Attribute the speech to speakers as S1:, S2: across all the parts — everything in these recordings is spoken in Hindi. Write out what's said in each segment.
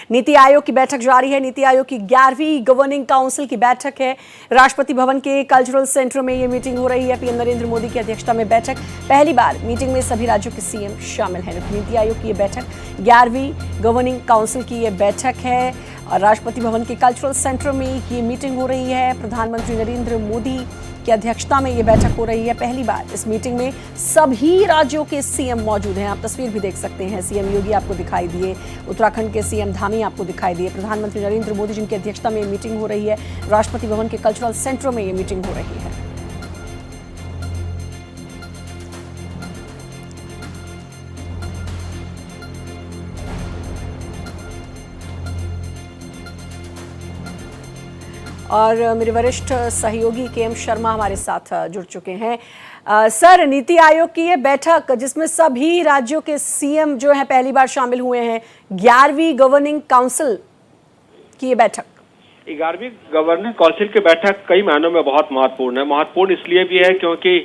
S1: नीति आयोग की बैठक जारी है। नीति आयोग की 11वीं गवर्निंग काउंसिल की बैठक है। राष्ट्रपति भवन के कल्चरल सेंटर में ये मीटिंग हो रही है। पीएम नरेंद्र मोदी की अध्यक्षता में बैठक, पहली बार मीटिंग में सभी राज्यों के सीएम शामिल हैं। नीति आयोग की ये बैठक 11वीं गवर्निंग काउंसिल की ये बैठक है और राष्ट्रपति भवन के कल्चरल सेंटर में ये मीटिंग हो रही है। प्रधानमंत्री नरेंद्र मोदी की अध्यक्षता में ये बैठक हो रही है। पहली बार इस मीटिंग में सभी राज्यों के सीएम मौजूद हैं। आप तस्वीर भी देख सकते हैं। सीएम योगी आपको दिखाई दिए, उत्तराखंड के सीएम धामी आपको दिखाई दिए, प्रधानमंत्री नरेंद्र मोदी जिनकी अध्यक्षता में ये मीटिंग हो रही है। राष्ट्रपति भवन के कल्चरल सेंटर में ये मीटिंग हो रही है। और मेरे वरिष्ठ सहयोगी के एम शर्मा हमारे साथ जुड़ चुके हैं। सर, नीति आयोग की ये बैठक जिसमें सभी राज्यों के सीएम जो हैं पहली बार शामिल हुए हैं, 11वीं गवर्निंग काउंसिल की ये बैठक।
S2: 11वीं गवर्निंग काउंसिल की बैठक कई मायनों में बहुत महत्वपूर्ण है। महत्वपूर्ण इसलिए भी है क्योंकि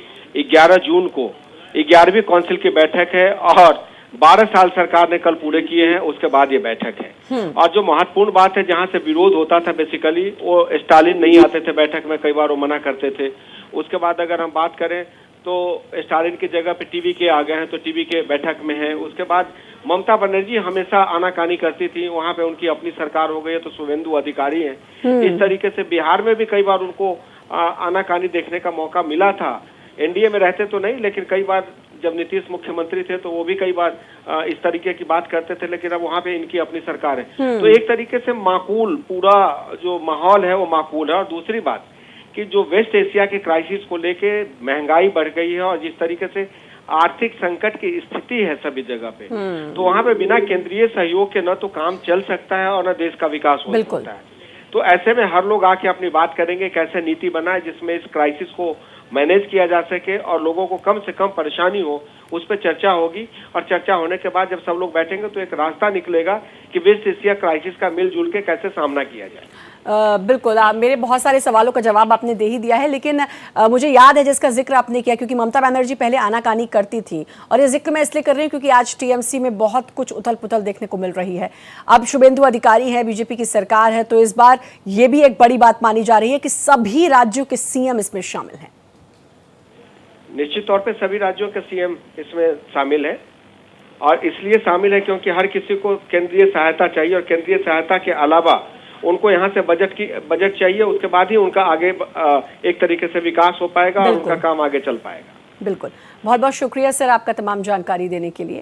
S2: 11 जून को 11वीं काउंसिल की बैठक है और 12 साल सरकार ने कल पूरे किए हैं, उसके बाद ये बैठक है। और जो महत्वपूर्ण बात है, जहां से विरोध होता था बेसिकली, वो स्टालिन नहीं आते थे बैठक में, कई बार वो मना करते थे। उसके बाद अगर हम बात करें तो स्टालिन की जगह पे टीवी के आ गए हैं, तो टीवी के बैठक में है। उसके बाद ममता बनर्जी हमेशा आनाकानी करती थी, वहां पे उनकी अपनी सरकार हो गई है तो शुभेंदु अधिकारी हैं। इस तरीके से बिहार में भी कई बार उनको आनाकानी देखने का मौका मिला था। एनडीए में रहते तो नहीं, लेकिन कई बार जब नीतीश मुख्यमंत्री थे तो वो भी कई बार इस तरीके की बात करते थे, लेकिन अब वहां पे इनकी अपनी सरकार है। तो एक तरीके से माकूल पूरा जो माहौल है वो माकूल है। और दूसरी बात कि जो वेस्ट एशिया के क्राइसिस को लेके महंगाई बढ़ गई है और जिस तरीके से आर्थिक संकट की स्थिति है सभी जगह पे, तो वहां पे बिना केंद्रीय सहयोग के न तो काम चल सकता है और न देश का विकास हो सकता है। तो ऐसे में हर लोग आके अपनी बात करेंगे कैसे नीति बनाए जिसमें इस क्राइसिस को मैनेज किया जा सके और लोगों को कम से कम परेशानी हो, उस पर चर्चा होगी। और चर्चा होने के बाद जब सब लोग बैठेंगे तो एक रास्ता निकलेगा कि वेस्ट एशिया क्राइसिस का मिलजुल के कैसे सामना किया जाए।
S1: बिल्कुल, मेरे बहुत सारे सवालों का जवाब आपने दे ही दिया है, लेकिन मुझे याद है जिसका जिक्र आपने किया, क्योंकि ममता बनर्जी पहले आनाकानी करती थी और ये जिक्र मैं इसलिए कर रही हूँ क्योंकि आज टीएमसी में बहुत कुछ उथल पुथल देखने को मिल रही है। अब शुभेंदु अधिकारी है, बीजेपी की सरकार है, तो इस बार ये भी एक बड़ी बात मानी जा रही है कि सभी राज्यों के सीएम इसमें शामिल हैं।
S2: निश्चित तौर पे सभी राज्यों के सीएम इसमें शामिल है और इसलिए शामिल है क्योंकि हर किसी को केंद्रीय सहायता चाहिए और केंद्रीय सहायता के अलावा उनको यहाँ से बजट चाहिए। उसके बाद ही उनका आगे एक तरीके से विकास हो पाएगा और उनका काम आगे चल पाएगा।
S1: बिल्कुल, बहुत बहुत शुक्रिया सर आपका तमाम जानकारी देने के लिए।